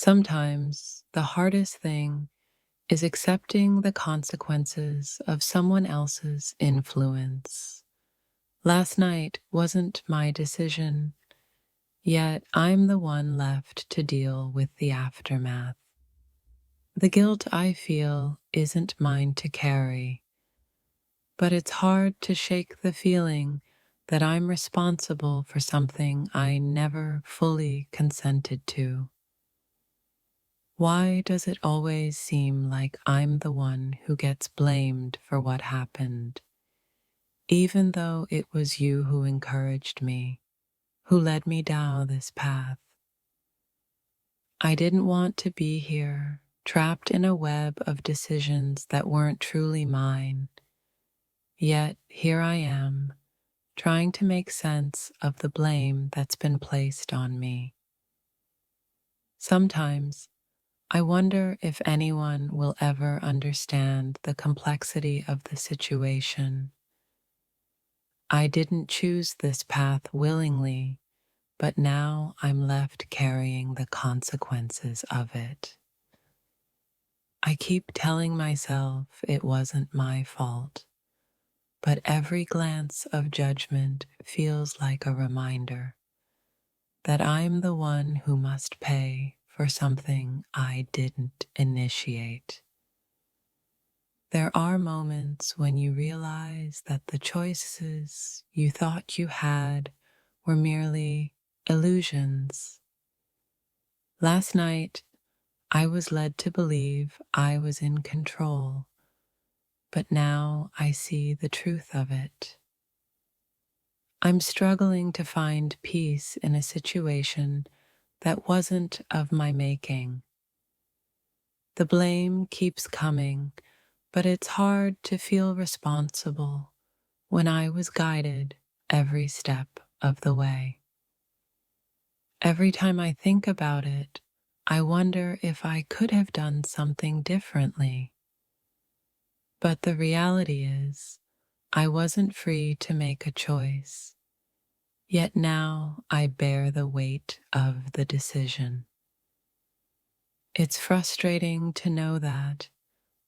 Sometimes the hardest thing is accepting the consequences of someone else's influence. Last night wasn't my decision, yet I'm the one left to deal with the aftermath. The guilt I feel isn't mine to carry, but it's hard to shake the feeling that I'm responsible for something I never fully consented to. Why does it always seem like I'm the one who gets blamed for what happened, even though it was you who encouraged me, who led me down this path? I didn't want to be here, trapped in a web of decisions that weren't truly mine. Yet here I am, trying to make sense of the blame that's been placed on me. Sometimes I wonder if anyone will ever understand the complexity of the situation. I didn't choose this path willingly, but now I'm left carrying the consequences of it. I keep telling myself it wasn't my fault, but every glance of judgment feels like a reminder that I'm the one who must pay for something I didn't initiate. There are moments when you realize that the choices you thought you had were merely illusions. Last night, I was led to believe I was in control, but now I see the truth of it. I'm struggling to find peace in a situation that wasn't of my making. The blame keeps coming, but it's hard to feel responsible when I was guided every step of the way. Every time I think about it, I wonder if I could have done something differently. But the reality is, I wasn't free to make a choice. Yet now I bear the weight of the decision. It's frustrating to know that,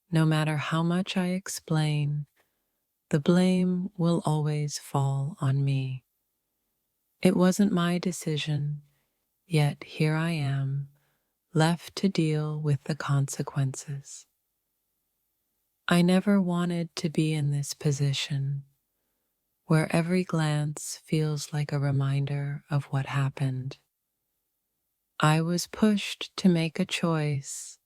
no matter how much I explain, the blame will always fall on me. It wasn't my decision, yet here I am, left to deal with the consequences. I never wanted to be in this position, where every glance feels like a reminder of what happened. I was pushed to make a choice,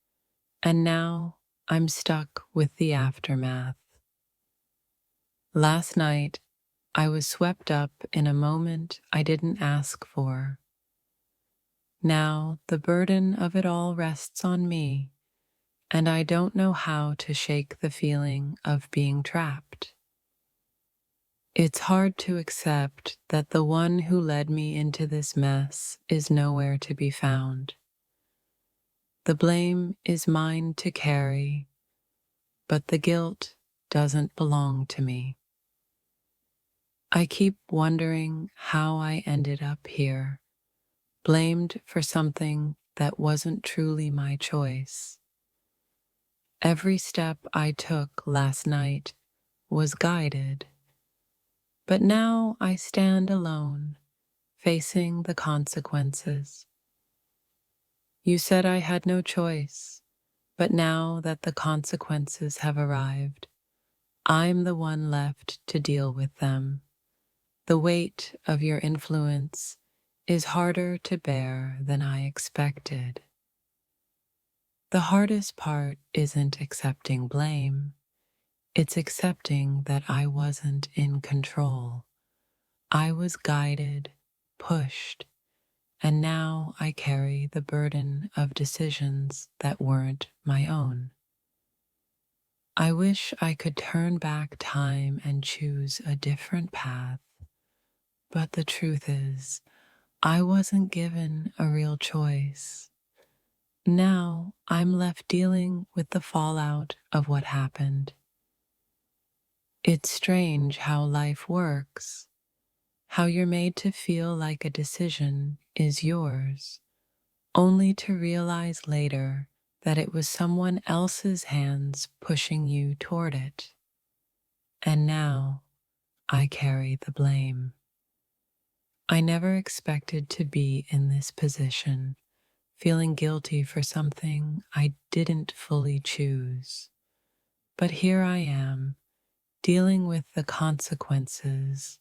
and now I'm stuck with the aftermath. Last night, I was swept up in a moment I didn't ask for. Now the burden of it all rests on me, and I don't know how to shake the feeling of being trapped. It's hard to accept that the one who led me into this mess is nowhere to be found. The blame is mine to carry, but the guilt doesn't belong to me. I keep wondering how I ended up here, blamed for something that wasn't truly my choice. Every step I took last night was guided, but now I stand alone, facing the consequences. You said I had no choice, but now that the consequences have arrived, I'm the one left to deal with them. The weight of your influence is harder to bear than I expected. The hardest part isn't accepting blame. It's accepting that I wasn't in control. I was guided, pushed, and now I carry the burden of decisions that weren't my own. I wish I could turn back time and choose a different path, but the truth is, I wasn't given a real choice. Now I'm left dealing with the fallout of what happened. It's strange how life works, how you're made to feel like a decision is yours, only to realize later that it was someone else's hands pushing you toward it. And now I carry the blame. I never expected to be in this position, feeling guilty for something I didn't fully choose. But here I am, dealing with the consequences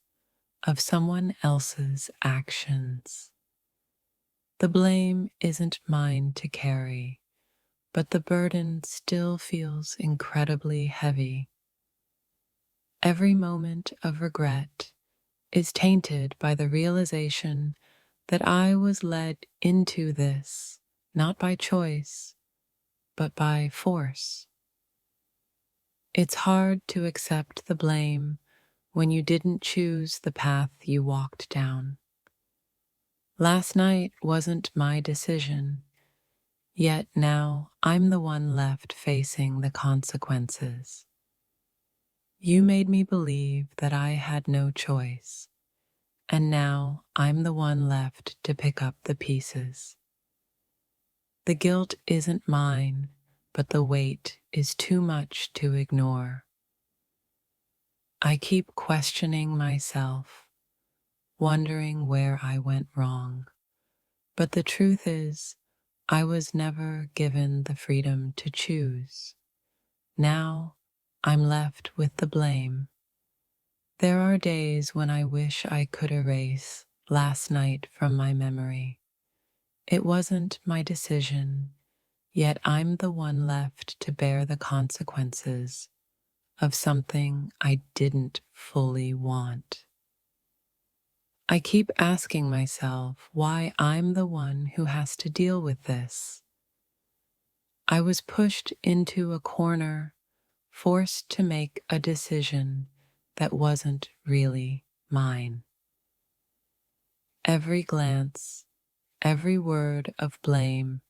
of someone else's actions. The blame isn't mine to carry, but the burden still feels incredibly heavy. Every moment of regret is tainted by the realization that I was led into this, not by choice, but by force. It's hard to accept the blame when you didn't choose the path you walked down. Last night wasn't my decision, yet now I'm the one left facing the consequences. You made me believe that I had no choice, and now I'm the one left to pick up the pieces. The guilt isn't mine, but the weight is too much to ignore. I keep questioning myself, wondering where I went wrong. But the truth is, I was never given the freedom to choose. Now, I'm left with the blame. There are days when I wish I could erase last night from my memory. It wasn't my decision, yet I'm the one left to bear the consequences of something I didn't fully want. I keep asking myself why I'm the one who has to deal with this. I was pushed into a corner, forced to make a decision that wasn't really mine. Every glance, every word of blame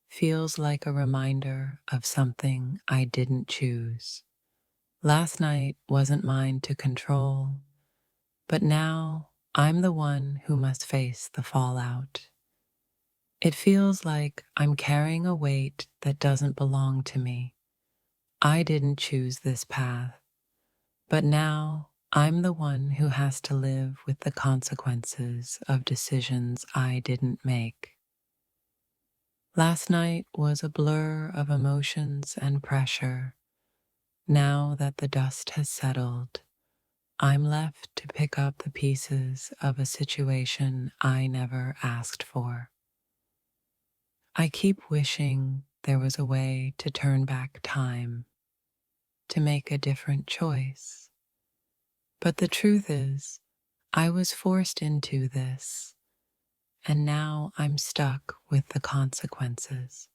feels like a reminder of something I didn't choose. Last night wasn't mine to control, but now I'm the one who must face the fallout. It feels like I'm carrying a weight that doesn't belong to me. I didn't choose this path, but now I'm the one who has to live with the consequences of decisions I didn't make. Last night was a blur of emotions and pressure. Now that the dust has settled, I'm left to pick up the pieces of a situation I never asked for. I keep wishing there was a way to turn back time, to make a different choice. But the truth is, I was forced into this, and now I'm stuck with the consequences.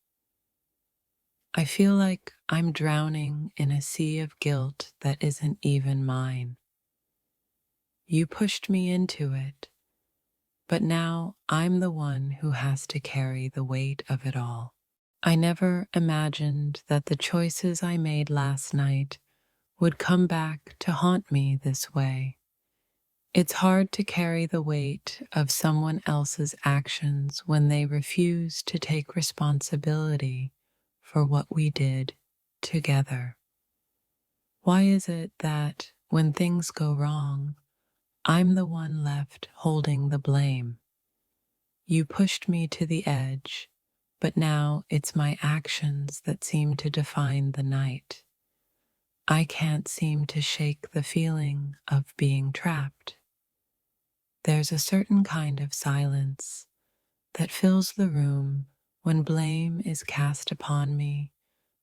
I feel like I'm drowning in a sea of guilt that isn't even mine. You pushed me into it, but now I'm the one who has to carry the weight of it all. I never imagined that the choices I made last night would come back to haunt me this way. It's hard to carry the weight of someone else's actions when they refuse to take responsibility for what we did together. Why is it that when things go wrong, I'm the one left holding the blame? You pushed me to the edge, but now it's my actions that seem to define the night. I can't seem to shake the feeling of being trapped. There's a certain kind of silence that fills the room when blame is cast upon me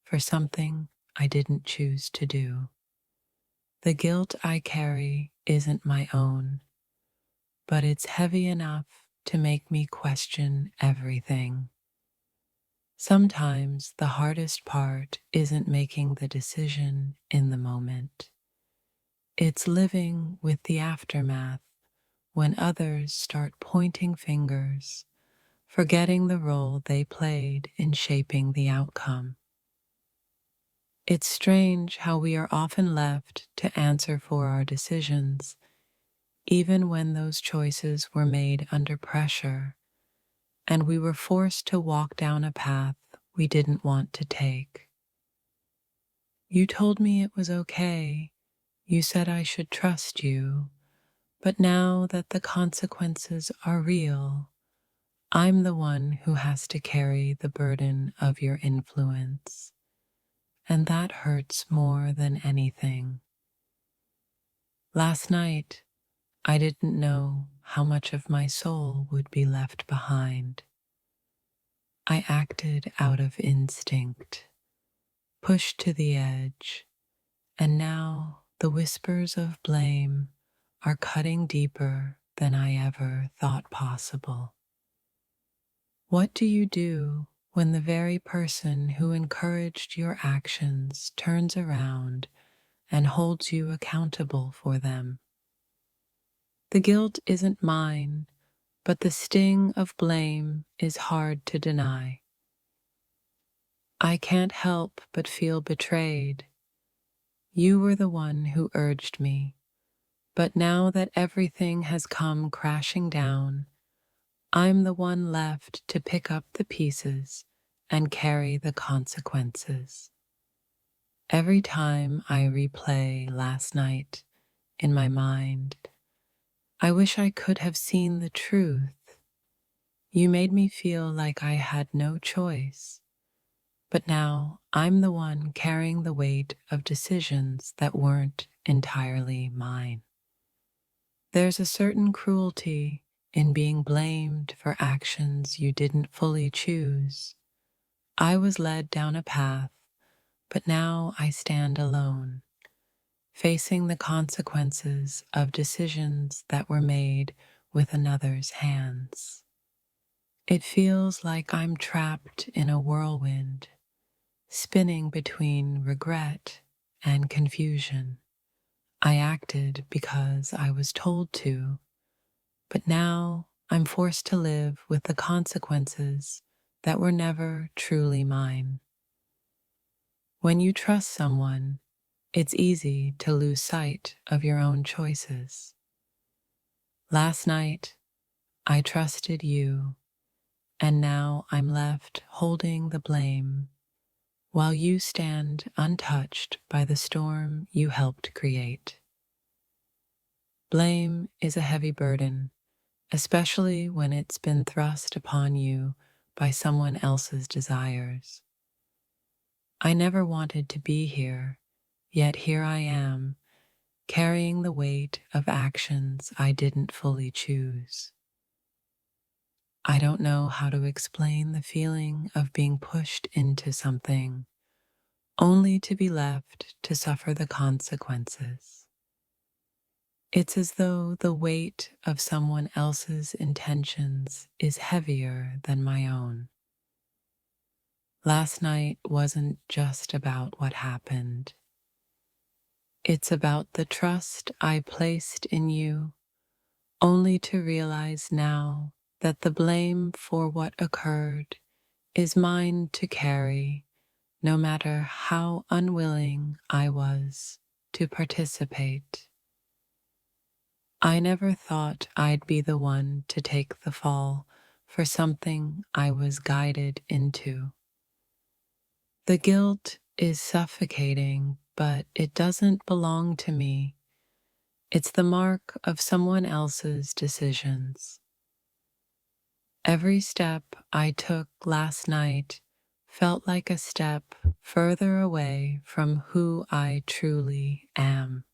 for something I didn't choose to do. The guilt I carry isn't my own, but it's heavy enough to make me question everything. Sometimes the hardest part isn't making the decision in the moment. It's living with the aftermath when others start pointing fingers, forgetting the role they played in shaping the outcome. It's strange how we are often left to answer for our decisions, even when those choices were made under pressure, and we were forced to walk down a path we didn't want to take. You told me it was okay. You said I should trust you. But now that the consequences are real, I'm the one who has to carry the burden of your influence. And that hurts more than anything. Last night, I didn't know how much of my soul would be left behind. I acted out of instinct, pushed to the edge, and now the whispers of blame are cutting deeper than I ever thought possible. What do you do when the very person who encouraged your actions turns around and holds you accountable for them? The guilt isn't mine, but the sting of blame is hard to deny. I can't help but feel betrayed. You were the one who urged me, but now that everything has come crashing down, I'm the one left to pick up the pieces and carry the consequences. Every time I replay last night in my mind, I wish I could have seen the truth. You made me feel like I had no choice, but now I'm the one carrying the weight of decisions that weren't entirely mine. There's a certain cruelty in being blamed for actions you didn't fully choose. I was led down a path, but now I stand alone, facing the consequences of decisions that were made with another's hands. It feels like I'm trapped in a whirlwind, spinning between regret and confusion. I acted because I was told to, but now I'm forced to live with the consequences that were never truly mine. When you trust someone, it's easy to lose sight of your own choices. Last night, I trusted you, and now I'm left holding the blame while you stand untouched by the storm you helped create. Blame is a heavy burden, especially when it's been thrust upon you by someone else's desires. I never wanted to be here, yet here I am, carrying the weight of actions I didn't fully choose. I don't know how to explain the feeling of being pushed into something, only to be left to suffer the consequences. It's as though the weight of someone else's intentions is heavier than my own. Last night wasn't just about what happened. It's about the trust I placed in you, only to realize now that the blame for what occurred is mine to carry, no matter how unwilling I was to participate. I never thought I'd be the one to take the fall for something I was guided into. The guilt is suffocating, but it doesn't belong to me. It's the mark of someone else's decisions. Every step I took last night felt like a step further away from who I truly am.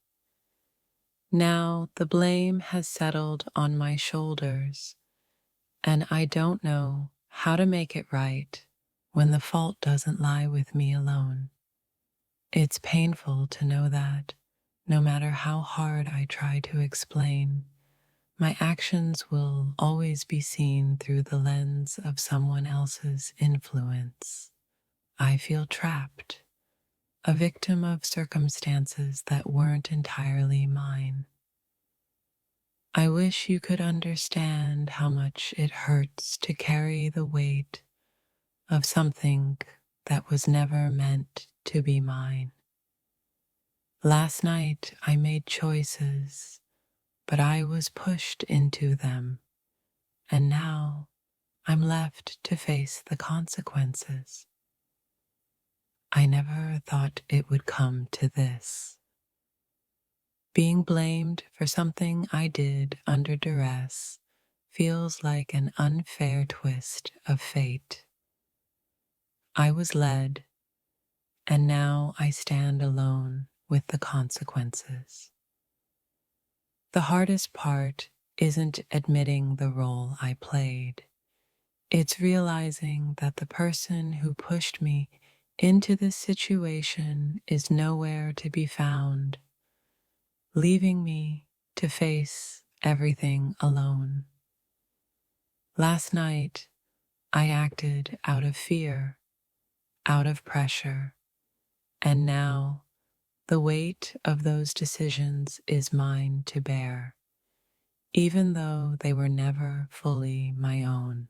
Now the blame has settled on my shoulders, and I don't know how to make it right when the fault doesn't lie with me alone. It's painful to know that, no matter how hard I try to explain, my actions will always be seen through the lens of someone else's influence. I feel trapped, a victim of circumstances that weren't entirely mine. I wish you could understand how much it hurts to carry the weight of something that was never meant to be mine. Last night I made choices, but I was pushed into them, and now I'm left to face the consequences. I never thought it would come to this. Being blamed for something I did under duress feels like an unfair twist of fate. I was led, and now I stand alone with the consequences. The hardest part isn't admitting the role I played. It's realizing that the person who pushed me into this situation is nowhere to be found, leaving me to face everything alone. Last night, I acted out of fear, out of pressure, and now the weight of those decisions is mine to bear, even though they were never fully my own.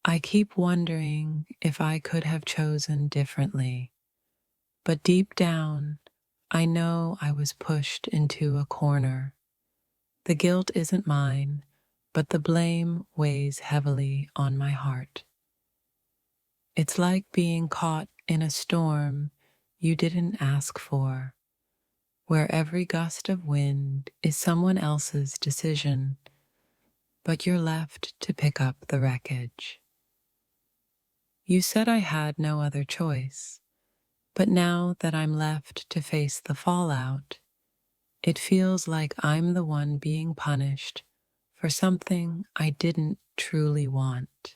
I keep wondering if I could have chosen differently, but deep down, I know I was pushed into a corner. The guilt isn't mine, but the blame weighs heavily on my heart. It's like being caught in a storm you didn't ask for, where every gust of wind is someone else's decision, but you're left to pick up the wreckage. You said I had no other choice, but now that I'm left to face the fallout, it feels like I'm the one being punished for something I didn't truly want.